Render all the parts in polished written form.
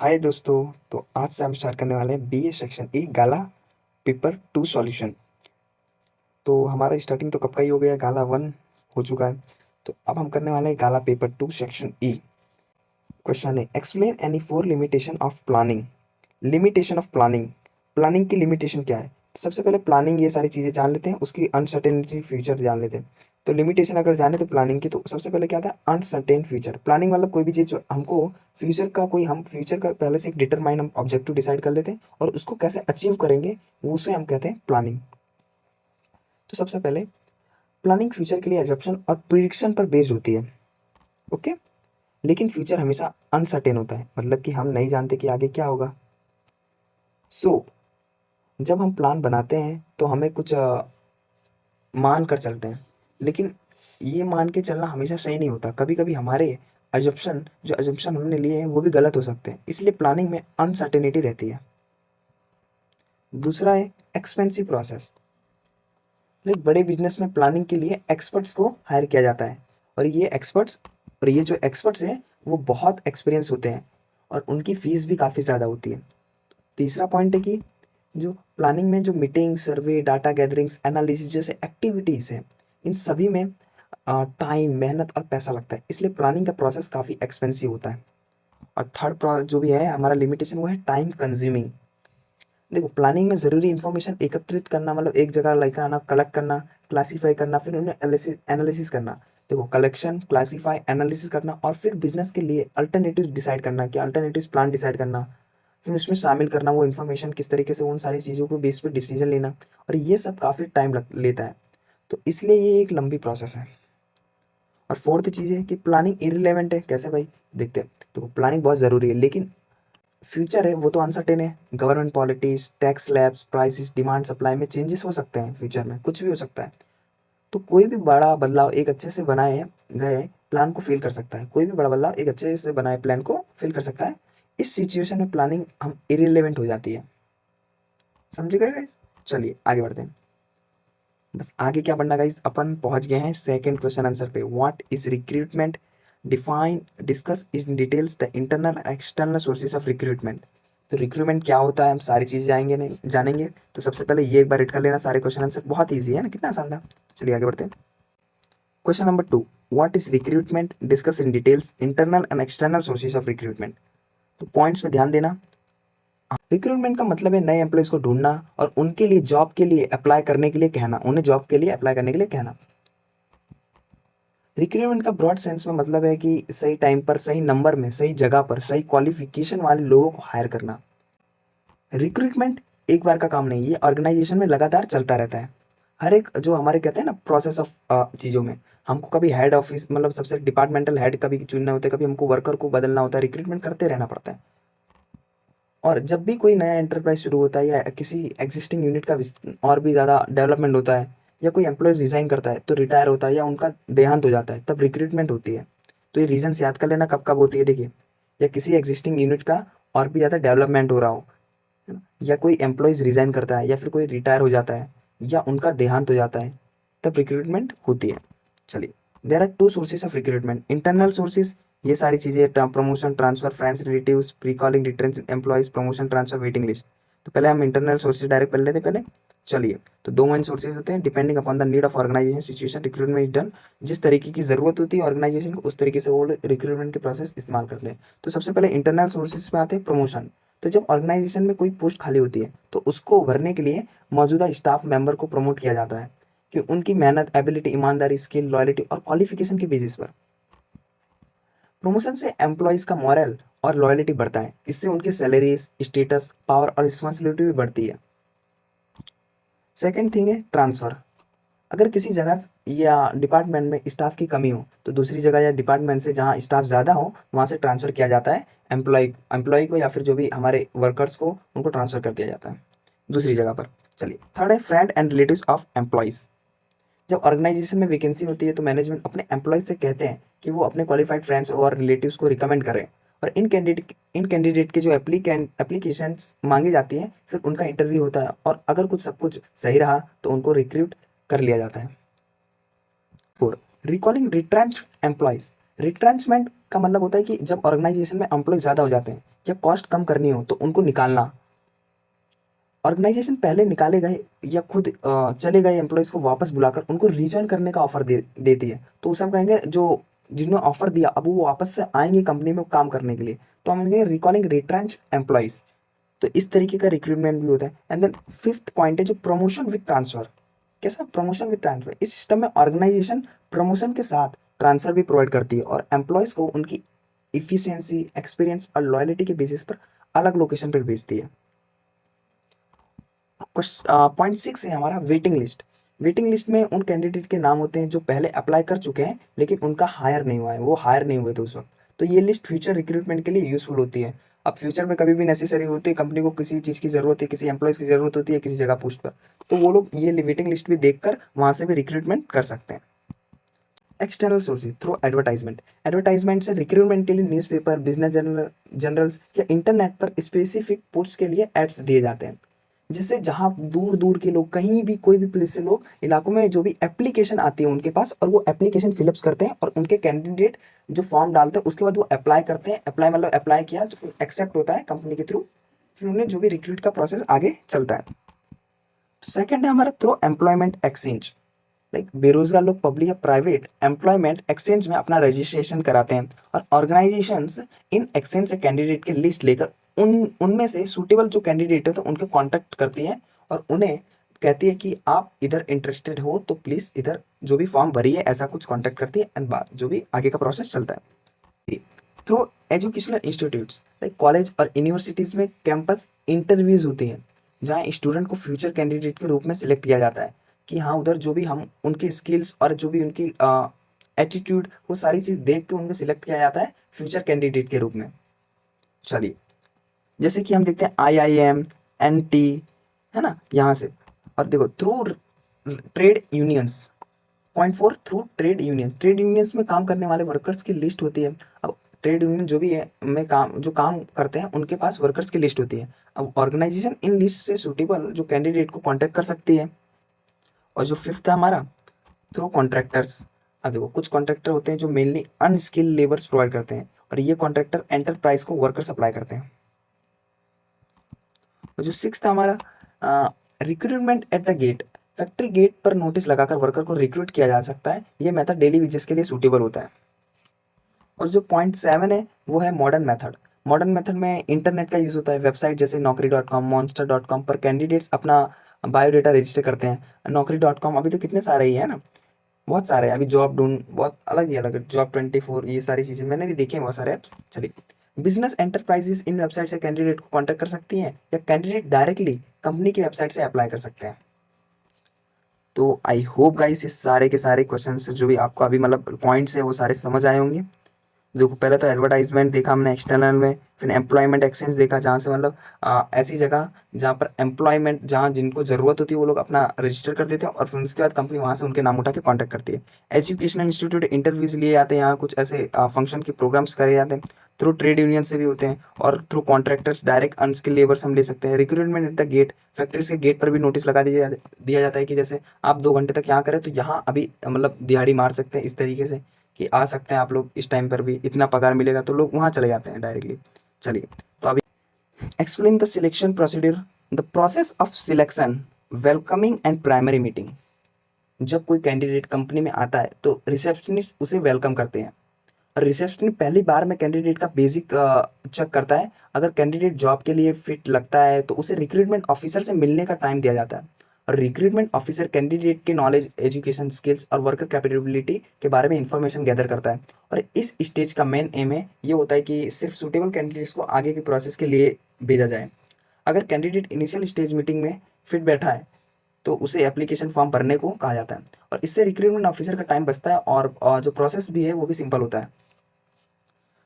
हाय दोस्तों। तो आज से हम स्टार्ट करने वाले हैं बीए सेक्शन ई गाला पेपर 2 सॉल्यूशन। तो हमारा स्टार्टिंग तो कब का ही हो गया, गाला 1 हो चुका है। तो अब हम करने वाले हैं गाला पेपर 2 सेक्शन ई। क्वेश्चन है, explain any 4 limitation of planning. Limitation of planning, planning की लिमिटेशन क्या है। तो सबसे पहले प्लानिंग ये सारी चीज़ें जान लेते हैं, उसकी अनसर्टेनिटी फ्यूचर जान लेते हैं। तो लिमिटेशन अगर जाने तो प्लानिंग की, तो सबसे पहले क्या था, अनसर्टेन फ्यूचर। प्लानिंग मतलब कोई भी चीज़ हमको फ्यूचर का कोई, हम फ्यूचर का पहले से एक डिटरमाइन हम ऑब्जेक्टिव डिसाइड कर लेते हैं और उसको कैसे अचीव करेंगे वो उसे हम कहते हैं प्लानिंग। तो सबसे पहले प्लानिंग फ्यूचर के लिए एजप्शन और प्रिडिक्शन पर बेस्ड होती है। ओके, लेकिन फ्यूचर हमेशा अनसर्टेन होता है, मतलब कि हम नहीं जानते कि आगे क्या होगा। सो जब हम प्लान बनाते हैं तो हमें कुछ मान कर चलते हैं, लेकिन ये मान के चलना हमेशा सही नहीं होता। कभी कभी हमारे अजम्पशन हमने लिए हैं वो भी गलत हो सकते हैं, इसलिए प्लानिंग में अनसर्टेनिटी रहती है। दूसरा है एक्सपेंसिव प्रोसेस। लाइक बड़े बिजनेस में प्लानिंग के लिए एक्सपर्ट्स को हायर किया जाता है, और ये जो एक्सपर्ट्स हैं वो बहुत एक्सपीरियंस होते हैं और उनकी फीस भी काफ़ी ज़्यादा होती है। तीसरा पॉइंट है कि जो प्लानिंग में जो मीटिंग, सर्वे, डाटा गैदरिंग्स, एनालिसिस जैसे एक्टिविटीज़ हैं, इन सभी में टाइम, मेहनत और पैसा लगता है, इसलिए प्लानिंग का प्रोसेस काफ़ी एक्सपेंसिव होता है। और थर्ड जो भी है हमारा लिमिटेशन, वो है टाइम कंज्यूमिंग। देखो, प्लानिंग में ज़रूरी इन्फॉर्मेशन एकत्रित करना, मतलब एक जगह लेकर आना, कलेक्ट करना, क्लासीफाई करना, फिर उन्हें एनालिसिस करना। देखो, कलेक्शन, क्लासीफाई, एनालिसिस करना और फिर बिजनेस के लिए अल्टरनेटिव डिसाइड करना, कि अल्टरनेटिव प्लान डिसाइड करना, फिर उसमें शामिल करना वो इन्फॉर्मेशन, किस तरीके से उन सारी चीज़ों को बेस पे डिसीजन लेना, और ये सब काफ़ी टाइम लेता है। तो इसलिए ये एक लंबी प्रोसेस है। और फोर्थ चीज़ है कि प्लानिंग इरिलेवेंट है। कैसे भाई, देखते हैं। तो प्लानिंग बहुत ज़रूरी है, लेकिन फ्यूचर है वो तो अनसर्टेन है। Government पॉलिटीज, tax slabs, prices, demand supply में चेंजेस हो सकते हैं, फ्यूचर में कुछ भी हो सकता है। तो कोई भी बड़ा बदलाव एक अच्छे से बनाए गए प्लान को फेल कर सकता है। कोई भी बड़ा बदलाव एक अच्छे से बनाए प्लान को फेल कर सकता है। इस सिचुएशन में प्लानिंग हम इरिलेवेंट हो जाती है। समझ गए गाइस? चलिए आगे बढ़ते हैं। बस आगे क्या बढ़ना गाइस, अपन पहुंच गए हैं सेकंड क्वेश्चन आंसर पे। What is recruitment, define discuss in details the internal external sources of recruitment. तो रिक्रूटमेंट क्या होता है हम सारी चीज़ जाएंगे, नहीं जानेंगे। तो सबसे पहले ये एक बार रीड कर लेना, सारे क्वेश्चन आंसर बहुत ईजी है ना, कितना आसान था। चलिए आगे बढ़ते हैं। Question number 2, what is recruitment, discuss in details internal and external sources of recruitment. तो पॉइंट्स पे ध्यान देना। रिक्रूटमेंट का मतलब है नए एम्प्लॉयज को ढूंढना और उनके लिए जॉब के लिए अप्लाई करने के लिए कहना, उन्हें जॉब के लिए अप्लाई करने के लिए कहना। रिक्रूटमेंट का ब्रॉड सेंस में मतलब है कि सही टाइम पर, सही नंबर में, सही जगह पर, सही क्वालिफिकेशन वाले लोगों को हायर करना। रिक्रूटमेंट एक बार का काम नहीं, ये ऑर्गेनाइजेशन में लगातार चलता रहता है। हर एक जो हमारे कहते हैं ना प्रोसेस ऑफ चीज़ों में, हमको कभी हेड ऑफिस, मतलब सबसे डिपार्टमेंटल हेड कभी चुनने होते हैं, कभी हमको वर्कर को बदलना होता है, रिक्रूटमेंट करते रहना पड़ता है। और जब भी कोई नया एंटरप्राइज शुरू होता है या किसी एग्जिस्टिंग यूनिट का और भी ज़्यादा डेवलपमेंट होता है, या कोई एम्प्लॉय रिजाइन करता है तो रिटायर होता है या उनका देहांत हो जाता है, तब रिक्रूटमेंट होती है। तो ये रीजंस याद कर लेना कब कब होती है, देखिए। या किसी एग्जिस्टिंग यूनिट का और भी ज़्यादा डेवलपमेंट हो रहा हो, है ना, या कोई एम्प्लॉयज़ रिजाइन करता है, या फिर कोई रिटायर हो जाता है, या उनका देहांत हो जाता है, तब रिक्रूटमेंट होती है। चलिए, there are two sources of recruitment, internal sources, ये सारी चीज़ें, promotion, transfer, friends, relatives, pre calling, return employees, promotion, transfer, waiting list. तो पहले हम इंटरनल सोर्सेज डायरेक्ट पढ़ लेते हैं पहले। चलिए, तो दो मेन सोर्सेज होते हैं, depending upon the need of organization situation recruitment is done. जिस तरीके की जरूरत होती है ऑर्गेनाइजेशन को, उस तरीके से वो रिक्रूटमेंट के प्रोसेस इस्तेमाल करते हैं। तो सबसे पहले इंटरनल सोर्सेज में आते हैं प्रमोशन। तो जब ऑर्गेनाइजेशन में कोई पोस्ट खाली होती है तो उसको भरने के लिए मौजूदा स्टाफ मेंबर को प्रमोट किया जाता है, कि उनकी मेहनत, एबिलिटी, ईमानदारी, स्किल, लॉयल्टी और क्वालिफिकेशन के बेसिस पर। प्रमोशन से एम्प्लॉयज का मॉरल और लॉयल्टी बढ़ता है, इससे उनकी सैलरीज, स्टेटस, पावर और रिस्पॉन्सिबिलिटी भी बढ़ती है। सेकेंड थिंग है ट्रांसफर। अगर किसी जगह या डिपार्टमेंट में स्टाफ की कमी हो तो दूसरी जगह या डिपार्टमेंट से जहाँ स्टाफ ज़्यादा हो वहाँ से ट्रांसफ़र किया जाता है एम्प्लॉय को, या फिर जो भी हमारे वर्कर्स को, उनको ट्रांसफ़र कर दिया जाता है दूसरी जगह पर। चलिए, थर्ड है friend and relatives of employees. जब ऑर्गेनाइजेशन में वैकेंसी होती है तो मैनेजमेंट अपने एम्प्लॉयज से कहते हैं कि वो अपने क्वालिफाइड फ्रेंड्स और रिलेटिव्स को रिकमेंड करें, और इन कैंडिडेट के जो एप्लीकेशन मांगी जाती है, फिर उनका इंटरव्यू होता है, और अगर कुछ सब कुछ सही रहा तो उनको रिक्रूट कर लिया जाता है। 4, रिकॉलिंग रिट्रेंच एम्प्लॉयज। रिट्रेंचमेंट का मतलब होता है कि जब ऑर्गेनाइजेशन में एम्प्लॉय ज़्यादा हो जाते हैं या कॉस्ट कम करनी हो तो उनको निकालना। ऑर्गेनाइजेशन पहले निकाले गए या खुद चले गए एम्प्लॉयज़ को वापस बुलाकर उनको रिजॉइन करने का ऑफर देती है। तो उसे हम कहेंगे जो जिन्होंने ऑफर दिया अब वो वापस से आएंगे कंपनी में काम करने के लिए, तो हम कहेंगे रिकॉलिंग रिट्रेंच एम्प्लॉयज़। तो इस तरीके का रिक्रूटमेंट भी होता है। एंड देन फिफ्थ पॉइंट है जो प्रमोशन विद ट्रांसफर। कैसा प्रमोशन विद ट्रांसफर? इस सिस्टम में ऑर्गेनाइजेशन प्रमोशन के साथ ट्रांसफर भी प्रोवाइड करती है और एम्प्लॉयज़ को उनकी इफिशियंसी, एक्सपीरियंस और लॉयल्टी के बेसिस पर अलग लोकेशन पर भेजती है। पॉइंट 6 है हमारा वेटिंग लिस्ट। वेटिंग लिस्ट में उन कैंडिडेट के नाम होते हैं जो पहले अप्लाई कर चुके हैं लेकिन उनका हायर नहीं हुआ है, वो हायर नहीं हुए थे उस वक्त। तो ये लिस्ट फ्यूचर रिक्रूटमेंट के लिए यूजफुल होती है। अब फ्यूचर में कभी भी नेसेसरी होती है, कंपनी को किसी चीज़ की ज़रूरत है, किसी एम्प्लॉयज़ की ज़रूरत होती है किसी जगह पोस्ट पर, तो वो लोग ये वेटिंग लिस्ट भी देखकर वहाँ से भी रिक्रूटमेंट कर सकते हैं। External sources through advertisement. Advertisement से रिक्रूटमेंट के लिए न्यूज़पेपर, बिजनेस जर्नल्स या इंटरनेट पर स्पेसिफिक पोस्ट के लिए एड्स दिए जाते हैं, जिससे जहाँ दूर दूर के लोग कहीं भी कोई भी प्लेस से लोग इलाकों में जो भी एप्लीकेशन आती है उनके पास, और वो एप्लीकेशन फिलअप्स करते हैं और उनके कैंडिडेट जो फॉर्म डालते हैं उसके बाद वो अप्लाई करते हैं। अप्लाई मतलब अप्लाई किया तो फिर एक्सेप्ट होता है कंपनी के थ्रू, फिर उन्हें जो भी रिक्रूट का प्रोसेस आगे चलता है। सेकंड है हमारा थ्रू एम्प्लॉयमेंट एक्सचेंज। लाइक बेरोजगार लोग पब्लिक या प्राइवेट एम्प्लॉयमेंट एक्सचेंज में अपना रजिस्ट्रेशन कराते हैं और ऑर्गेनाइजेशंस इन एक्सचेंज से कैंडिडेट की लिस्ट लेकर उनमें से सूटेबल जो कैंडिडेट है तो उनके कांटेक्ट करती है और उन्हें कहती है कि आप इधर इंटरेस्टेड हो तो प्लीज़ इधर जो भी फॉर्म भरिए, ऐसा कुछ कांटेक्ट करती है एंड बाद जो भी आगे का प्रोसेस चलता है। Through educational institutes like college और यूनिवर्सिटीज़ में कैंपस इंटरव्यूज होती हैं जहाँ स्टूडेंट को फ्यूचर कैंडिडेट के रूप में सिलेक्ट किया जाता है कि हाँ उधर जो भी हम उनकी स्किल्स और जो भी उनकी एटीट्यूड वो सारी चीज़ देख के उनको सिलेक्ट किया जाता है फ्यूचर कैंडिडेट के रूप में। चलिए जैसे कि हम देखते हैं IIM, NT, है ना यहाँ से। और देखो through trade unions. Point 4 through trade union. Trade unions में काम करने वाले वर्कर्स की लिस्ट होती है। अब ट्रेड यूनियन जो भी है में काम जो काम करते हैं उनके पास वर्कर्स की लिस्ट होती है। अब ऑर्गेनाइजेशन इन लिस्ट से सूटेबल जो कैंडिडेट को कांटेक्ट कर सकती है। और जो फिफ्थ है हमारा थ्रू कॉन्ट्रैक्टर्स। अब देखो कुछ कॉन्ट्रैक्टर होते हैं जो मेनली अनस्किल्ड लेबर्स प्रोवाइड करते हैं और ये कॉन्ट्रैक्टर एंटरप्राइज को वर्कर सप्लाई करते हैं। और जो सिक्स्थ है हमारा recruitment at the gate. Factory gate पर नोटिस लगाकर वर्कर को रिक्रूट किया जा सकता है। ये मेथड डेली वेजेस के लिए सूटेबल होता है। और जो पॉइंट 7 है वो है मॉडर्न मेथड। मॉडर्न मेथड में इंटरनेट का यूज़ होता है। वेबसाइट जैसे naukri.com, monster.com पर कैंडिडेट्स अपना बायोडेटा रजिस्टर करते हैं। naukri.com अभी तो कितने सारे ही है ना, बहुत सारे हैं। अभी जॉब ढूंढ बहुत अलग ही अलग है, जॉब 24, ये सारी चीज़ें मैंने भी देखी हैं बहुत सारे ऐप्स। चलिए बिजनेस एंटरप्राइजेस इन वेबसाइट से कैंडिडेट को कांटेक्ट कर सकती हैं या कैंडिडेट डायरेक्टली कंपनी की वेबसाइट से अप्लाई कर सकते हैं। तो आई होप गाइस ये सारे के सारे क्वेश्चंस जो भी आपको अभी मतलब पॉइंट्स है वो सारे समझ आए होंगे। देखो पहले तो एडवर्टाइजमेंट देखा हमने एक्सटर्नल में, फिर एम्प्लॉयमेंट एक्सचेंज देखा जहाँ से मतलब ऐसी जगह जहाँ पर एम्प्लॉयमेंट जहाँ जिनको ज़रूरत होती है वो लोग अपना रजिस्टर कर देते हैं और फिर उसके बाद कंपनी वहाँ से उनके नाम उठा के कॉन्टैक्ट करती है। एजुकेशनल इंस्टीट्यूट इंटरव्यूज लिए जाते हैं, यहाँ कुछ ऐसे फंक्शन के प्रोग्राम्स करे जाते हैं। थ्रू ट्रेड यूनियन से भी होते हैं और through contractors direct unskill labours हम ले सकते हैं। Recruitment at the gate. Factories के गेट पर भी नोटिस लगा दिया जाता है कि जैसे आप 2 घंटे तक यहाँ करें तो यहाँ अभी मतलब दिहाड़ी मार सकते हैं इस तरीके से कि आ सकते हैं आप लोग इस टाइम पर भी, इतना पगार मिलेगा, तो लोग वहाँ चले जाते हैं डायरेक्टली। चलिए तो अभी explain the selection procedure. The process of selection, welcoming and primary meeting. जब कोई कैंडिडेट कंपनी में आता है तो रिसेप्शनिस्ट उसे वेलकम करते हैं और रिसेप्शनिस्ट पहली बार में कैंडिडेट का बेसिक चेक करता है। अगर कैंडिडेट जॉब के लिए फिट लगता है तो उसे रिक्रूटमेंट ऑफिसर से मिलने का टाइम दिया जाता है और रिक्रूटमेंट ऑफिसर कैंडिडेट के नॉलेज, एजुकेशन, स्किल्स और वर्कर कैपेबिलिटी के बारे में इंफॉर्मेशन गैदर करता है। और इस स्टेज का मेन एम है ये होता है कि सिर्फ सूटेबल कैंडिडेट्स को आगे के प्रोसेस के लिए भेजा जाए। अगर कैंडिडेट इनिशियल स्टेज मीटिंग में फिट बैठा है तो उसे एप्लीकेशन फॉर्म भरने को कहा जाता है और इससे रिक्रूटमेंट ऑफिसर का टाइम बचता है और जो प्रोसेस भी है वो भी सिंपल होता है।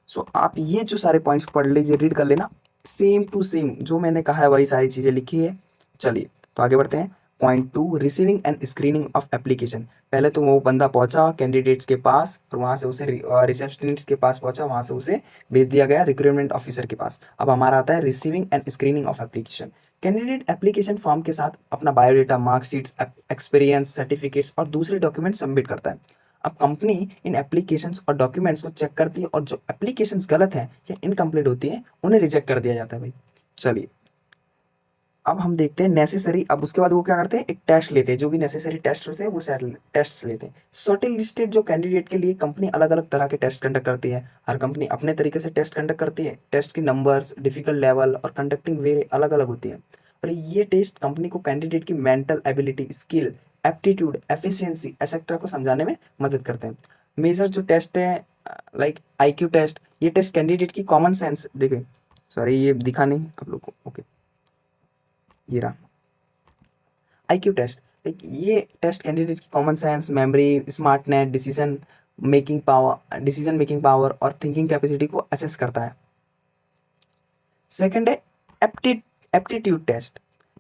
सो आप ये जो सारे पॉइंट्स पढ़ लीजिए, रीड कर लेना, सेम टू सेम जो मैंने कहा है वही सारी चीज़ें लिखी है। चलिए तो आगे बढ़ते हैं। Point 2 receiving end screening of application. पहले तो वो बंदा पहुंचा कैंडिडेट्स के पास और वहां से उसे रिसेप्शनिस्ट के पास पहुंचा, वहां से उसे भेज दिया गया रिक्रूटमेंट ऑफिसर के पास। अब हमारा आता है receiving end screening of application. Candidate application form के साथ अपना बायोडेटा, मार्कशीट्स, एक्सपीरियंस सर्टिफिकेट्स और दूसरे डॉक्यूमेंट सबमिट करता है। अब कंपनी इन एप्लीकेशंस और डॉक्यूमेंट्स को चेक करती है, और जो एप्लीकेशंस गलत है या इनकम्प्लीट होती है उन्हें रिजेक्ट कर दिया जाता है भाई। चलिए अब हम देखते हैं नेसेसरी। अब उसके बाद वो क्या करते हैं, एक टेस्ट लेते हैं, जो भी नेसेसरी टेस्ट होते हैं वो टेस्ट लेते हैं। शॉर्ट लिस्टेड जो कैंडिडेट के लिए कंपनी अलग अलग तरह के टेस्ट कंडक्ट करती है। हर कंपनी अपने तरीके से टेस्ट कंडक्ट करती है। टेस्ट की नंबर्स, डिफिकल्ट लेवल और कंडक्टिंग वे अलग अलग होती है। और ये टेस्ट कंपनी को कैंडिडेट की mental ability, skill, aptitude, efficiency etcetera को समझाने में मदद करते हैं। मेजर जो टेस्ट है लाइक आईक्यू टेस्ट, ये टेस्ट कैंडिडेट की कॉमन सेंस, देखिए सॉरी ये दिखा नहीं आप लोग को, ओके ये रहा आईक्यू टेस्ट। लाइक ये टेस्ट कैंडिडेट की common sense, memory, smartness, decision making power और थिंकिंग कैपेसिटी को असेस करता है। सेकंड है एप्टीट्यूड टेस्ट।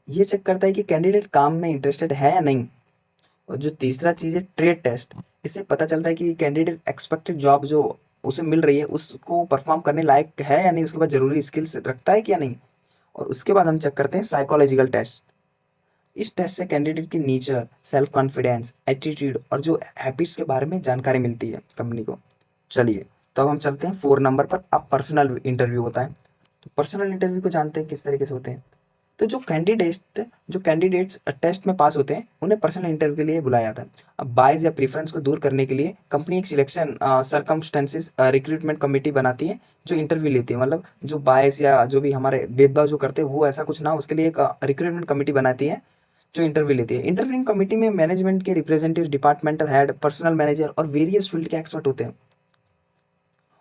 ये चेक करता है कि कैंडिडेट काम में इंटरेस्टेड है या नहीं। और जो तीसरा चीज़ है ट्रेड टेस्ट, इससे पता चलता है कि कैंडिडेट एक्सपेक्टेड जॉब जो उसे मिल रही है उसको परफॉर्म करने लायक है या नहीं, उसके बाद जरूरी स्किल्स रखता है कि या नहीं। और उसके बाद हम चेक करते हैं साइकोलॉजिकल टेस्ट। इस टेस्ट से कैंडिडेट की नेचर, सेल्फ कॉन्फिडेंस, एटीट्यूड और जो हैबिट्स के बारे में जानकारी मिलती है कंपनी को। चलिए तो अब हम चलते हैं 4 नंबर पर। अब पर्सनल इंटरव्यू होता है। तो पर्सनल इंटरव्यू को जानते हैं किस तरीके से होते हैं। तो जो कैंडिडेट्स टेस्ट में पास होते हैं उन्हें पर्सनल इंटरव्यू के लिए बुलाया जाता है। अब बायस या प्रेफरेंस को दूर करने के लिए कंपनी एक सिलेक्शन सरकमस्टेंसेस रिक्रूटमेंट कमेटी बनाती है जो इंटरव्यू लेती है। मतलब जो बायस या जो भी हमारे भेदभाव जो करते हैं वो ऐसा कुछ ना हो, उसके लिए एक रिक्रूटमेंट कमेटी बनाती है जो इंटरव्यू लेती है। इंटरव्यूइंग कमेटी में मैनेजमेंट के representative, departmental head, personal manager और वेरियस फील्ड के एक्सपर्ट होते हैं।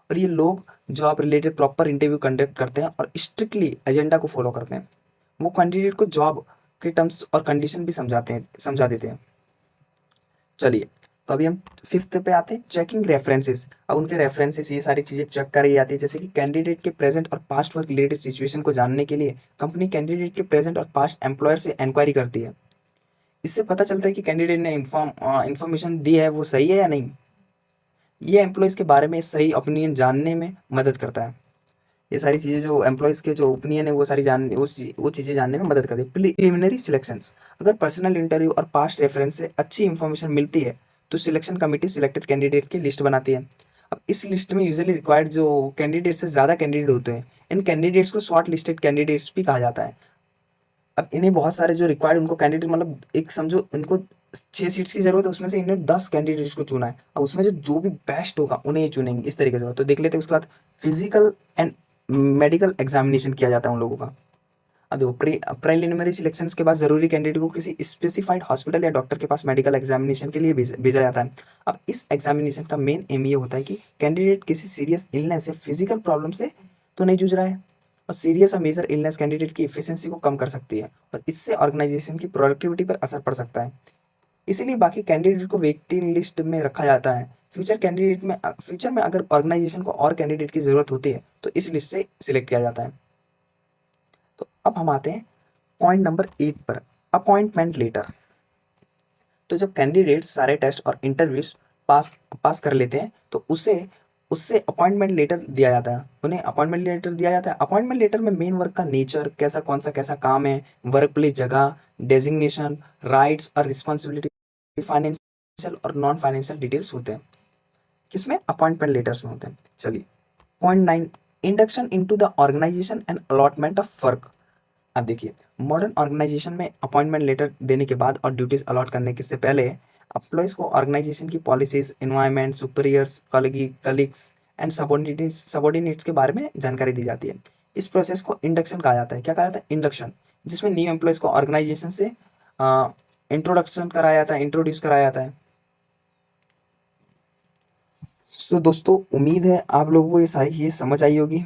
और ये लोग job related proper interview conduct करते हैं और स्ट्रिक्टली एजेंडा को फॉलो करते हैं। वो कैंडिडेट को जॉब के टर्म्स और कंडीशन भी समझा देते हैं। चलिए तो अभी हम फिफ्थ पे आते हैं, चेकिंग रेफरेंसेस। अब उनके रेफरेंसेस ये सारी चीज़ें चेक करी जाती है, जैसे कि कैंडिडेट के प्रेजेंट और पास्ट वर्क रिलेटेड सिचुएशन को जानने के लिए कंपनी कैंडिडेट के प्रेजेंट और पास्ट एम्प्लॉयर से इंक्वायरी करती है। इससे पता चलता है कि कैंडिडेट ने इंफॉर्मेशन दी है वो सही है या नहीं। ये एम्प्लॉयज़ के बारे में सही ओपिनियन जानने में मदद करता है। ये सारी चीज़ें जो एम्प्लॉयज़ के जो ओपिनियन है वो सारी वो चीज़ें जानने में मदद करती है। प्रिलिमिनरी सिलेक्शंस, अगर पर्सनल इंटरव्यू और पास्ट रेफरेंस से अच्छी इंफॉर्मेशन मिलती है तो सिलेक्शन कमेटी सिलेक्टेड कैंडिडेट की लिस्ट बनाती है। अब इस लिस्ट में यूजुअली रिक्वायर्ड जो कैंडिडेट से ज़्यादा कैंडिडेट होते हैं, इन कैंडिडेट्स को शॉर्ट लिस्टेड कैंडिडेट्स भी कहा जाता है। अब इन्हें बहुत सारे जो रिक्वायर्ड उनको कैंडिडेट, मतलब एक समझो इनको 6 सीट्स की जरूरत है, उसमें से इन्हें 10 कैंडिडेट्स को चुना है। अब उसमें जो जो भी बेस्ट होगा उन्हें ही चुनेंगे, इस तरीके से। तो देख लेते हैं उसके बाद फिजिकल एंड मेडिकल एग्जामिनेशन किया जाता है उन लोगों का। अब देखो प्रीलिमिनरी सिलेक्शन के बाद जरूरी कैंडिडेट को किसी स्पेसिफाइड हॉस्पिटल या डॉक्टर के पास मेडिकल एग्जामिनेशन के लिए भेजा जाता है। अब इस एग्जामिनेशन का मेन एम ये होता है कि कैंडिडेट किसी सीरियस इलनेस या फिजिकल प्रॉब्लम से तो नहीं जूझ रहा है। और सीरियस और मेजर इलनेस कैंडिडेट की एफिशिएंसी को कम कर सकती है और इससे ऑर्गेनाइजेशन की प्रोडक्टिविटी पर असर पड़ सकता है। इसीलिए बाकी कैंडिडेट को वेटिंग लिस्ट में रखा जाता है। फ्यूचर में अगर ऑर्गेनाइजेशन को और कैंडिडेट की जरूरत होती है तो इस लिस्ट से सिलेक्ट किया जाता है। तो अब हम आते हैं पॉइंट नंबर 8 पर, अपॉइंटमेंट लेटर। तो जब कैंडिडेट सारे टेस्ट और इंटरव्यूज पास पास कर लेते हैं तो उसे उससे अपॉइंटमेंट लेटर दिया जाता है, उन्हें अपॉइंटमेंट लेटर दिया जाता है। अपॉइंटमेंट लेटर में मेन वर्क का नेचर, कैसा काम है, वर्क प्लेस जगह, डेजिग्नेशन, राइट्स और रिस्पॉन्सिबिलिटी, फाइनेंशियल और नॉन फाइनेंशियल डिटेल्स होते हैं। किसमें? अपॉइंटमेंट लेटर्स में होते हैं। चलिए point 9, induction into the organization and allotment of work. अब देखिए मॉडर्न ऑर्गेनाइजेशन में अपॉइंटमेंट लेटर देने के बाद और ड्यूटीज अलॉट करने के से पहले एम्प्लॉयज़ को ऑर्गेनाइजेशन की policies, environment, superiors, colleagues and subordinates के बारे में जानकारी दी जाती है। इस प्रोसेस को इंडक्शन कहा जाता है। क्या कहा जाता है? इंडक्शन, जिसमें न्यू एम्प्लॉयज़ को ऑर्गेनाइजेशन से इंट्रोड्यूस कराया जाता है। तो दोस्तों उम्मीद है आप लोगों को ये सारी चीज़ें समझ आई होगी।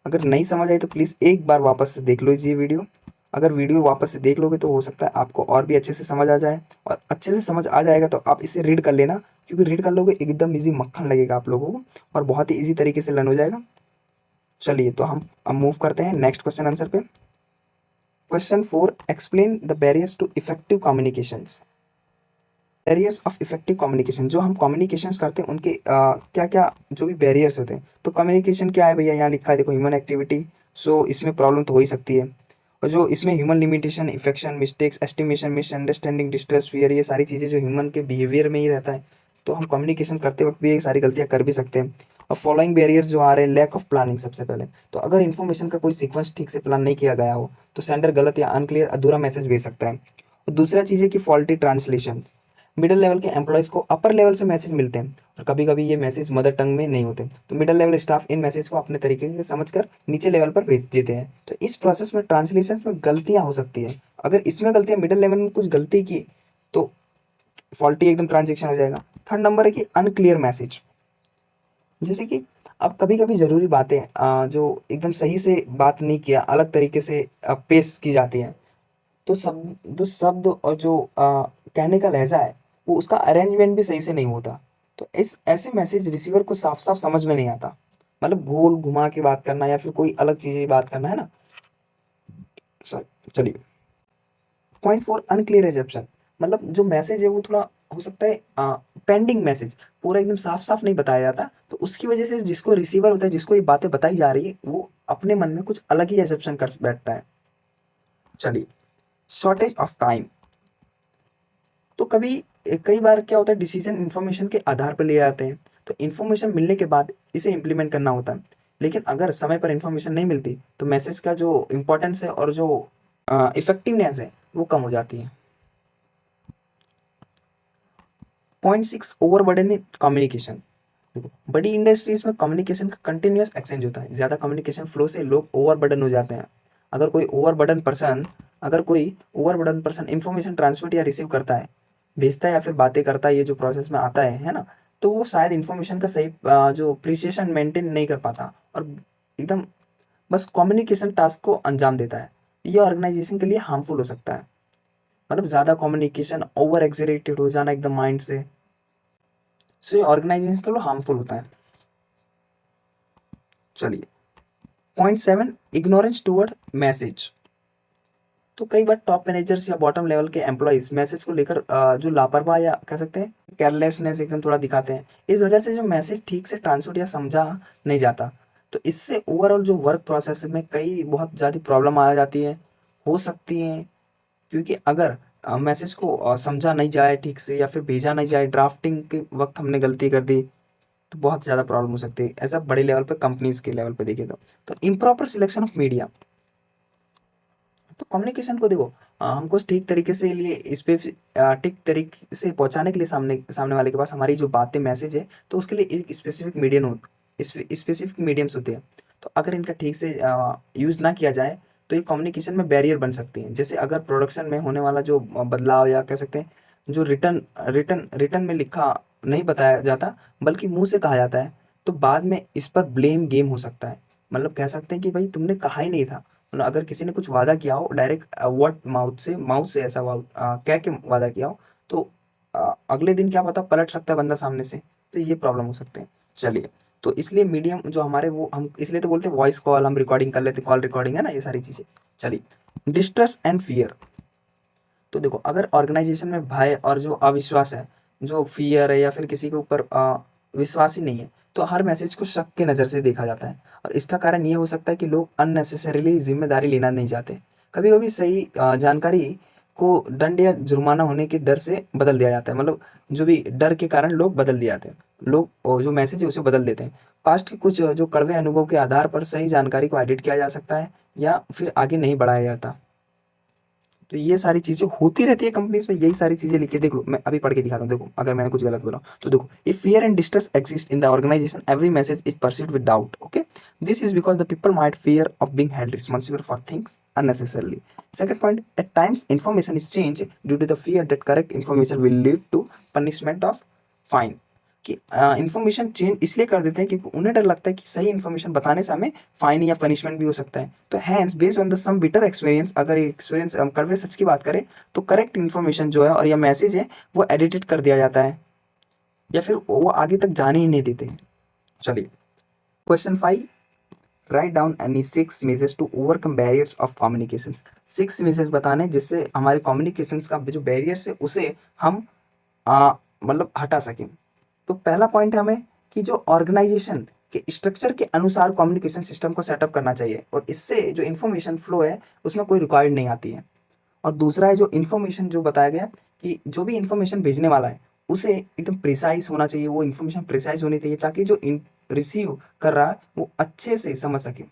अगर नहीं समझ आई तो प्लीज़ एक बार वापस से देख लो ये वीडियो। अगर वीडियो वापस से देख लोगे तो हो सकता है आपको और भी अच्छे से समझ आ जाए, और अच्छे से समझ आ जाएगा तो आप इसे रीड कर लेना, क्योंकि रीड कर लोगे एकदम इजी मक्खन लगेगा आप लोगों को और बहुत ही ईजी तरीके से लर्न हो जाएगा। चलिए तो हम अब मूव करते हैं नेक्स्ट क्वेश्चन आंसर पे। Question 4, explain the barriers to effective communications. Barriers of effective communication, जो हम कम्युनिकेशंस करते हैं उनके क्या क्या जो भी बैरियर्स होते हैं। तो कम्युनिकेशन क्या है भैया? यहाँ लिखा है देखो, ह्यूमन एक्टिविटी। सो इसमें प्रॉब्लम तो हो ही सकती है। और जो इसमें human limitation, affection, mistakes, estimation, misunderstanding, distress, fear, ये सारी चीज़ें जो ह्यूमन के बिहेवियर में ही रहता है, तो हम कम्युनिकेशन करते वक्त भी ये सारी गलतियाँ कर भी सकते हैं। और फॉलोइंग बैरियर्स जो आ रहे हैं, लैक ऑफ प्लानिंग सबसे पहले। तो अगर इन्फॉर्मेशन का कोई सीक्वेंस ठीक से प्लान नहीं किया गया हो तो सेंडर गलत या अनक्लियर अधूरा मैसेज भेज सकता है। और दूसरा चीज़ है कि फॉल्टी ट्रांसलेशन। मिडिल लेवल के एम्प्लॉयज़ को अपर लेवल से मैसेज मिलते हैं और कभी कभी ये मैसेज मदर टंग में नहीं होते, तो मिडिल लेवल स्टाफ इन मैसेज को अपने तरीके से समझकर नीचे लेवल पर भेज देते हैं। तो इस प्रोसेस में ट्रांसलेशन में गलतियां हो सकती है। अगर इसमें गलतियां, मिडिल लेवल में कुछ गलती की, तो फॉल्टी एकदम ट्रांजेक्शन हो जाएगा। थर्ड नंबर है कि अनक्लियर मैसेज। जैसे कि अब कभी कभी ज़रूरी बातें जो एकदम सही से बात नहीं किया, अलग तरीके से पेश की जाती हैं। तो शब्द और जो कहने का लहजा है, वो उसका अरेंजमेंट भी सही से नहीं होता। तो इस ऐसे मैसेज रिसीवर को साफ साफ समझ में नहीं आता। मतलब गोल घुमा के बात करना या फिर कोई अलग चीज़ें बात करना, है ना। सॉरी, चलिए। Point four, unclear reception. मतलब जो मैसेज है वो थोड़ा हो सकता है पेंडिंग मैसेज, पूरा एकदम साफ साफ नहीं बताया जाता। तो उसकी वजह से जिसको रिसीवर होता है, जिसको ये बातें बताई जा रही है, वो अपने मन में कुछ अलग ही एसेप्शन कर बैठता है। चलिए, शॉर्टेज ऑफ टाइम। तो कई बार क्या होता है, डिसीजन इन्फॉर्मेशन के आधार पर लिए जाते हैं। तो इन्फॉर्मेशन मिलने के बाद इसे इम्प्लीमेंट करना होता है, लेकिन अगर समय पर इन्फॉर्मेशन नहीं मिलती तो मैसेज का जो इम्पोर्टेंस है और जो इफेक्टिवनेस है वो कम हो जाती है। Point six, overburden in communication. देखो, बड़ी इंडस्ट्रीज में कम्युनिकेशन का कंटिन्यूअस एक्सचेंज होता है। ज़्यादा कम्युनिकेशन फ्लो से लोग ओवरबर्डन हो जाते हैं। अगर कोई ओवरबर्डन पर्सन अगर कोई ओवरबर्डन पर्सन इंफॉर्मेशन ट्रांसमिट या रिसीव करता है, भेजता है या फिर बातें करता है, ये जो प्रोसेस में आता है ना, तो वो शायद इन्फॉर्मेशन का सही जो प्रिसिशन मेंटेन नहीं कर पाता और एकदम बस कम्युनिकेशन टास्क को अंजाम देता है। ये ऑर्गेनाइजेशन के लिए हार्मफुल हो सकता है। मतलब ज़्यादा कम्युनिकेशन, ओवर एक्सरेटेड हो जाना एकदम माइंड से, सो ये ऑर्गेनाइजेशन के लिए हार्मफुल होता है। चलिए, point seven, ignorance toward message. तो कई बार टॉप मैनेजर्स या बॉटम लेवल के एम्प्लॉयज मैसेज को लेकर जो लापरवाह या कह सकते हैं केयरलेसनेस एकदम थोड़ा दिखाते हैं। इस वजह से जो मैसेज ठीक से ट्रांसमिट या समझा नहीं जाता। तो इससे ओवरऑल जो वर्क प्रोसेस में कई बहुत ज़्यादा प्रॉब्लम आ जाती है, हो सकती है। क्योंकि अगर मैसेज को समझा नहीं जाए ठीक से या फिर भेजा नहीं जाए, ड्राफ्टिंग के वक्त हमने गलती कर दी, तो बहुत ज़्यादा प्रॉब्लम हो सकती है। ऐसा बड़े लेवल पे, कंपनीज के लेवल पे देखें तो इम्प्रॉपर सिलेक्शन ऑफ मीडिया। तो कम्युनिकेशन को देखो, हमको ठीक तरीके से लिए इस पे ठीक तरीके से पहुंचाने के लिए सामने सामने वाले के पास हमारी जो बातें, मैसेज है, तो उसके लिए एक स्पेसिफिक मीडियम हो स्पेसिफिक मीडियम्स होते हैं। तो अगर इनका ठीक से यूज़ ना किया जाए तो ये कम्युनिकेशन में बैरियर बन सकती हैं। जैसे अगर प्रोडक्शन में होने वाला जो बदलाव या कह सकते हैं जो रिटर्न रिटर्न रिटर्न में लिखा नहीं बताया जाता, बल्कि मुंह से कहा जाता है, तो बाद में इस पर ब्लेम गेम हो सकता है। मतलब कह सकते हैं कि भाई तुमने कहा ही नहीं था। मतलब अगर किसी ने कुछ वादा किया हो डायरेक्ट वर्ड माउथ से ऐसा कह के वादा किया हो, तो अगले दिन क्या पता पलट सकता है बंदा सामने से। तो ये प्रॉब्लम हो सकते हैं। चलिए, तो इसलिए मीडियम जो हमारे, वो हम इसलिए तो बोलते हैं वॉइस कॉल, हम रिकॉर्डिंग कर लेते, कॉल रिकॉर्डिंग, है ना, ये सारी चीज़ें। चलिए, डिस्ट्रस्ट एंड फियर। तो देखो, अगर ऑर्गेनाइजेशन में भय और जो अविश्वास है, जो फियर है या फिर किसी के ऊपर विश्वास ही नहीं है, तो हर मैसेज को शक के नज़र से देखा जाता है। और इसका कारण ये हो सकता है कि लोग अननेसेसरीली जिम्मेदारी लेना नहीं चाहते। कभी कभी सही जानकारी को दंड या जुर्माना होने के डर से बदल दिया जाता है। मतलब जो भी डर के कारण लोग बदल दिए जाते हैं, लोग जो मैसेज है उसे बदल देते हैं। पास्ट के कुछ जो कड़वे अनुभव के आधार पर सही जानकारी को एडिट किया जा सकता है या फिर आगे नहीं बढ़ाया जाता। तो ये सारी चीजें होती रहती है कंपनीज में। यही सारी चीजें लिखी है, देखो मैं अभी पढ़ के दिखाता हूँ। देखो, अगर मैंने कुछ गलत बोला तो देखो, if fear and distress exist in the organization, every message is perceived with doubt. Okay, this is because the people might fear of being held responsible for things unnecessarily. Second point, at times information is changed due to the fear that correct information will lead to punishment of fine. कि information change इसलिए कर देते हैं क्योंकि उन्हें डर लगता है कि सही इन्फॉर्मेशन बताने से हमें फाइन या पनिशमेंट भी हो सकता है। तो hence based on the some bitter experience, अगर एक्सपीरियंस हम कड़वे सच की बात करें, तो करेक्ट इन्फॉर्मेशन जो है और या मैसेज है वो एडिटेड कर दिया जाता है या फिर वो आगे तक जाने ही नहीं देते। चलिए, question 5, write down any 6 measures to overcome barriers of communication. 6 measures बताने जिससे हमारे कम्युनिकेशन का जो बैरियर्स है उसे हम मतलब हटा सकें। तो पहला पॉइंट है हमें कि जो ऑर्गेनाइजेशन के स्ट्रक्चर के अनुसार कम्युनिकेशन सिस्टम को सेटअप करना चाहिए और इससे जो इन्फॉर्मेशन फ्लो है उसमें कोई रुकावट नहीं आती है। और दूसरा है जो इन्फॉर्मेशन जो बताया गया कि जो भी इन्फॉर्मेशन भेजने वाला है उसे एकदम प्रिसाइज होना चाहिए, वो इन्फॉर्मेशन प्रिसाइज होनी चाहिए ताकि जो रिसीव कर रहा है वो अच्छे से समझ सके।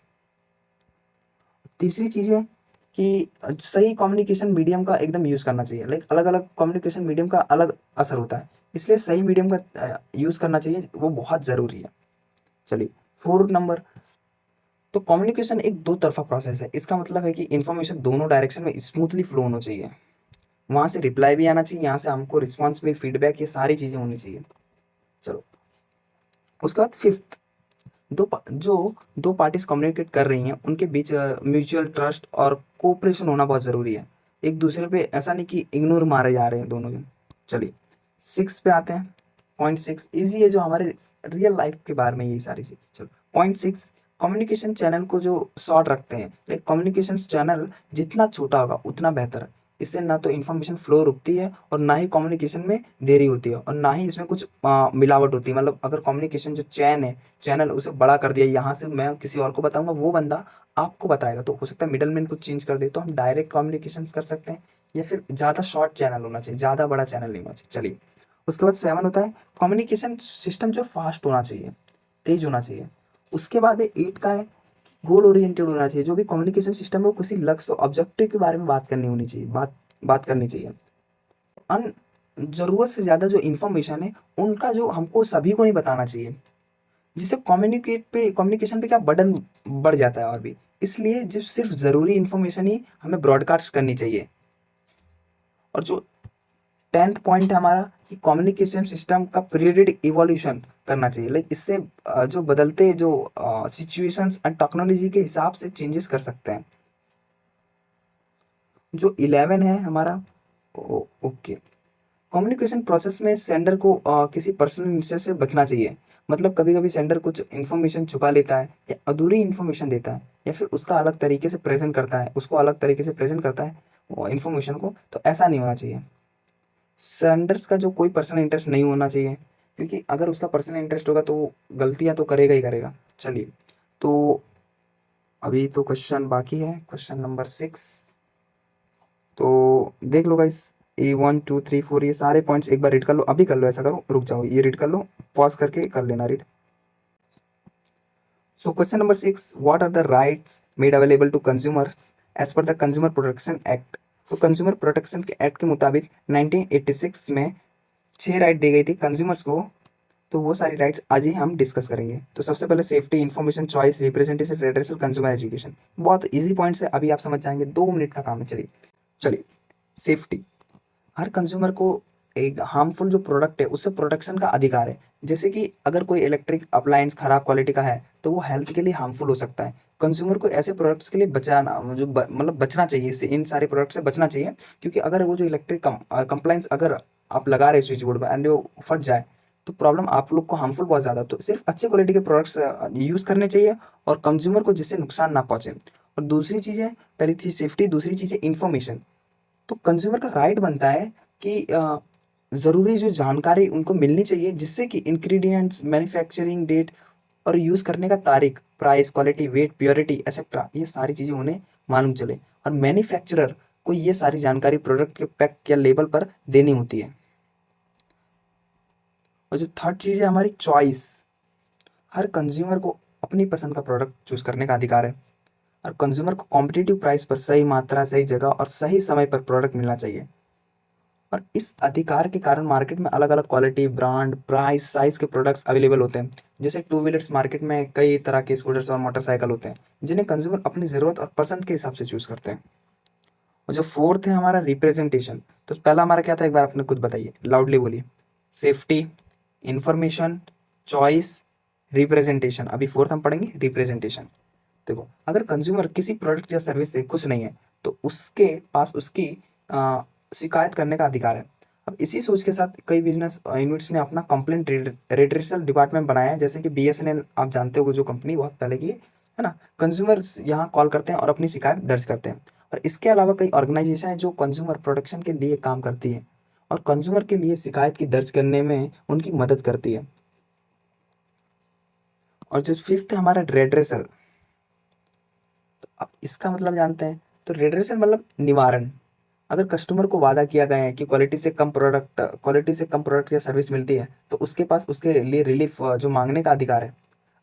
तीसरी चीज़ है कि सही कम्युनिकेशन मीडियम का एकदम यूज़ करना चाहिए। लाइक अलग अलग कम्युनिकेशन मीडियम का अलग असर होता है, इसलिए सही मीडियम का यूज़ करना चाहिए, वो बहुत ज़रूरी है। चलिए, फोर्थ नंबर, तो कम्युनिकेशन एक दो तरफा प्रोसेस है। इसका मतलब है कि इन्फॉर्मेशन दोनों डायरेक्शन में स्मूथली फ्लो होना चाहिए। वहाँ से रिप्लाई भी आना चाहिए, यहाँ से हमको रिस्पॉन्स भी, फीडबैक, ये सारी चीज़ें होनी चाहिए। चलो, उसके बाद फिफ्थ, जो दो पार्टीज कम्युनिकेट कर रही हैं उनके बीच म्यूचुअल ट्रस्ट और कोऑपरेशन होना बहुत ज़रूरी है। एक दूसरे पे ऐसा नहीं कि इग्नोर मारे जा रहे हैं दोनों जन। चलिए, सिक्स पे आते हैं। पॉइंट सिक्स इजी है, जो हमारे रियल लाइफ के बारे में, यही सारी चीज़। चलो, पॉइंट सिक्स, कम्युनिकेशन चैनल को जो शॉर्ट रखते हैं, लाइक कम्युनिकेशन चैनल जितना छोटा होगा उतना बेहतर है। इससे ना तो इन्फॉर्मेशन फ्लो रुकती है और ना ही कम्युनिकेशन में देरी होती है और ना ही इसमें कुछ मिलावट होती है। मतलब अगर कम्युनिकेशन जो चैन है, चैनल उसे बड़ा कर दिया, यहाँ से मैं किसी और को बताऊंगा, वो बंदा आपको बताएगा, तो हो सकता है मिडल मैन कुछ चेंज कर दे, तो हम डायरेक्ट कम्युनिकेशन कर सकते हैं। या फिर ज़्यादा शॉर्ट चैनल होना चाहिए, ज़्यादा बड़ा चैनल नहीं होना चाहिए। चलिए, उसके बाद सेवन होता है कम्युनिकेशन सिस्टम जो फास्ट होना चाहिए, तेज होना चाहिए। उसके बाद एट का है गोल ओरिएंटेड होना चाहिए। जो भी कम्युनिकेशन सिस्टम है वो किसी लक्ष्य ऑब्जेक्टिव के बारे में बात करनी होनी चाहिए, बात करनी चाहिए। अन ज़रूरत से ज़्यादा जो इन्फॉर्मेशन है उनका जो हमको सभी को नहीं बताना चाहिए, जिससे कम्युनिकेशन पे क्या बर्डन बढ़ जाता है और भी। इसलिए जब सिर्फ ज़रूरी इन्फॉर्मेशन ही हमें ब्रॉडकास्ट करनी चाहिए। और जो टेंथ पॉइंट है हमारा कि कम्युनिकेशन सिस्टम का पीरियडिक इवोल्यूशन करना चाहिए। लाइक इससे जो बदलते जो सिचुएशंस एंड टेक्नोलॉजी के हिसाब से चेंजेस कर सकते हैं। जो 11 है हमारा, ओके, कम्युनिकेशन प्रोसेस में सेंडर को किसी पर्सनल इंटरेस्ट से बचना चाहिए। मतलब कभी कभी सेंडर कुछ इन्फॉर्मेशन छुपा लेता है या अधूरी इन्फॉर्मेशन देता है या फिर उसका अलग तरीके से प्रेजेंट करता है, उसको अलग तरीके से प्रेजेंट करता है वो इन्फॉर्मेशन को, तो ऐसा नहीं होना चाहिए। सेंडर्स का जो कोई पर्सनल इंटरेस्ट नहीं होना चाहिए, क्योंकि अगर उसका पर्सनल इंटरेस्ट होगा तो वो गलतियाँ तो करेगा ही करेगा। चलिए, तो अभी तो क्वेश्चन बाकी है, क्वेश्चन नंबर सिक्स। तो देख लो गाइस, A1 2 3 4 ये सारे पॉइंट्स एक बार रीड कर लो, अभी कर लो, ऐसा करो, रुक जाओ, ये रीड कर लो, पॉज करके कर लेना read. So question number six, what are the rights made available to consumers as per the consumer protection act. तो कंज्यूमर प्रोटेक्शन के एक्ट के मुताबिक 1986 में 6 राइट दी गई थी कंज्यूमर्स को। तो वो सारी राइट्स आज ही हम डिस्कस करेंगे। तो सबसे पहले safety, information, choice, representation, redressal, consumer education. बहुत इजी पॉइंट्स है, अभी आप समझ जाएंगे, 2 मिनट का काम है। चलिए चलिए, सेफ्टी, हर कंज्यूमर को एक हार्मफुल जो प्रोडक्ट है उससे प्रोटेक्शन का अधिकार है। जैसे कि अगर कोई इलेक्ट्रिक अप्लायंस खराब क्वालिटी का है तो वो हेल्थ के लिए हार्मफुल हो सकता है। कंज्यूमर को ऐसे प्रोडक्ट्स के लिए बचाना, मतलब बचना चाहिए, इससे, इन सारे प्रोडक्ट से बचना चाहिए। क्योंकि अगर वो जो इलेक्ट्रिक कंप्लायंस अगर आप लगा रहे स्विच बोर्ड में एंड वो फट जाए तो प्रॉब्लम आप लोग को हार्मफुल बहुत ज़्यादा। तो सिर्फ अच्छे क्वालिटी के प्रोडक्ट्स यूज़ करने चाहिए और कंज्यूमर को जिससे नुकसान ना पहुंचे। और दूसरी चीज़ है, पहली चीज़ सेफ्टी, दूसरी चीज़ है इन्फॉर्मेशन। तो कंज्यूमर का राइट बनता है कि ज़रूरी जो जानकारी उनको मिलनी चाहिए, जिससे कि इंग्रेडिएंट्स, मैन्युफैक्चरिंग डेट और यूज़ करने का तारीख, price, quality, weight, purity etcetera, ये सारी चीज़ें उन्हें मालूम चले। और मैन्युफैक्चरर को ये सारी जानकारी प्रोडक्ट के पैक या लेबल पर देनी होती है। और जो थर्ड चीज़ है हमारी चॉइस, हर कंज्यूमर को अपनी पसंद का प्रोडक्ट चूज़ करने का अधिकार है। और कंज्यूमर को कॉम्पिटिटिव प्राइस पर सही मात्रा, सही जगह और सही समय पर प्रोडक्ट मिलना चाहिए। और इस अधिकार के कारण मार्केट में अलग अलग क्वालिटी, ब्रांड, प्राइस, साइज के प्रोडक्ट्स अवेलेबल होते हैं। जैसे टू व्हीलर्स मार्केट में कई तरह के स्कूटर्स और मोटरसाइकिल होते हैं, जिन्हें कंज्यूमर अपनी ज़रूरत और पसंद के हिसाब से चूज़ करते हैं। और जो फोर्थ है हमारा रिप्रेजेंटेशन, तो पहला हमारा क्या था, एक बार अपने खुद बताइए, लाउडली बोलिए। Safety, information, choice, representation. अभी फोर्थ हम पढ़ेंगे रिप्रेजेंटेशन। देखो, अगर कंज्यूमर किसी प्रोडक्ट या सर्विस से खुश नहीं है तो उसके पास उसकी अ, शिकायत करने का अधिकार है। अब इसी सोच के साथ कई बिजनेस यूनिट्स ने अपना कंप्लेंट रेड्रेसल डिपार्टमेंट बनाया है। जैसे कि BSNL, आप जानते हो जो कंपनी बहुत पहले की है ना। कंज्यूमर्स यहाँ कॉल करते हैं और अपनी शिकायत दर्ज करते हैं। और इसके अलावा कई ऑर्गेनाइजेशन है जो कंज्यूमर प्रोटेक्शन के लिए काम करती है और कंज्यूमर के लिए शिकायत की दर्ज करने में उनकी मदद करती है। और जो फिफ्थ है हमारा रेड्रेसल, अब इसका मतलब जानते हैं। तो रेड्रेसल मतलब निवारण। अगर कस्टमर को वादा किया गया है कि क्वालिटी से कम प्रोडक्ट या सर्विस मिलती है, तो उसके पास उसके लिए रिलीफ जो मांगने का अधिकार है।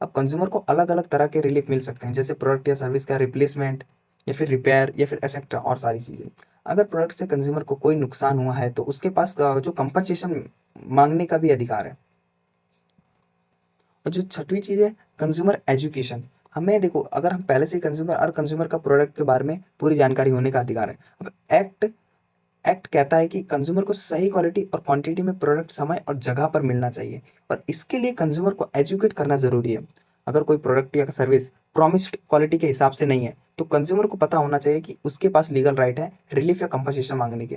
अब कंज्यूमर को अलग अलग तरह के रिलीफ मिल सकते हैं, जैसे प्रोडक्ट या सर्विस का रिप्लेसमेंट, या फिर रिपेयर, या फिर एक्सेट्रा और सारी चीज़ें। अगर प्रोडक्ट से कंज्यूमर को कोई नुकसान हुआ है, तो उसके पास जो कंपनसेशन मांगने का भी अधिकार है। और जो छठवीं चीज़ है, कंज्यूमर एजुकेशन। हमें देखो, अगर हम पहले से ही कंज्यूमर का प्रोडक्ट के बारे में पूरी जानकारी होने का अधिकार है। अब एक्ट कहता है कि कंज्यूमर को सही क्वालिटी और क्वांटिटी में प्रोडक्ट समय और जगह पर मिलना चाहिए, और इसके लिए कंज्यूमर को एजुकेट करना ज़रूरी है। अगर कोई प्रोडक्ट या सर्विस प्रॉमिस्ड क्वालिटी के हिसाब से नहीं है, तो कंज्यूमर को पता होना चाहिए कि उसके पास लीगल राइट है रिलीफ या कंपनसेशन मांगने के।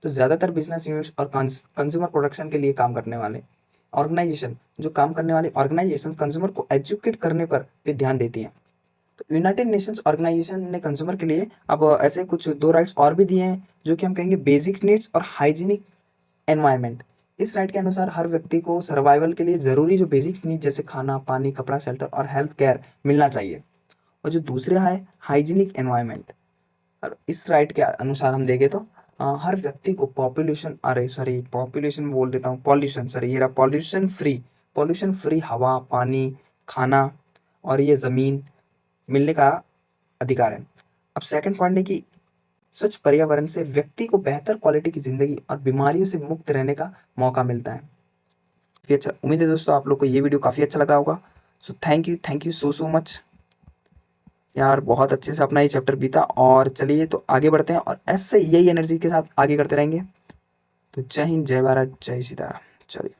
तो ज़्यादातर बिजनेस यूनिट्स और कंज्यूमर प्रोडक्शन के लिए काम करने वाले ऑर्गेनाइजेशन कंज्यूमर को एजुकेट करने पर भी ध्यान देती हैं। तो यूनाइटेड नेशंस ऑर्गेनाइजेशन ने कंज्यूमर के लिए अब ऐसे कुछ 2 राइट्स और भी दिए हैं, जो कि हम कहेंगे बेसिक नीड्स और हाइजीनिक एनवायरनमेंट। इस राइट के अनुसार हर व्यक्ति को सर्वाइवल के लिए ज़रूरी जो बेसिक्स नीड, जैसे खाना, पानी, कपड़ा, शेल्टर और हेल्थ केयर मिलना चाहिए। और जो दूसरा है हाइजीनिक एनवायरनमेंट, और इस राइट के अनुसार हम देखें तो हर व्यक्ति को पॉपुलेशन बोल देता हूँ, पॉल्यूशन, सॉरी, ये रहा पॉल्यूशन फ्री हवा, पानी, खाना और ये ज़मीन मिलने का अधिकार है। अब सेकंड पॉइंट है कि स्वच्छ पर्यावरण से व्यक्ति को बेहतर क्वालिटी की ज़िंदगी और बीमारियों से मुक्त रहने का मौका मिलता है। काफ़ी अच्छा, उम्मीद है दोस्तों आप लोग को ये वीडियो काफ़ी अच्छा लगा होगा। So thank you so much यार, बहुत अच्छे से अपना ये चैप्टर बीता। और चलिए तो आगे बढ़ते हैं, और ऐसे यही एनर्जी के साथ आगे करते रहेंगे। तो जय हिंद, जय भारत, जय सीताराम। चलिए।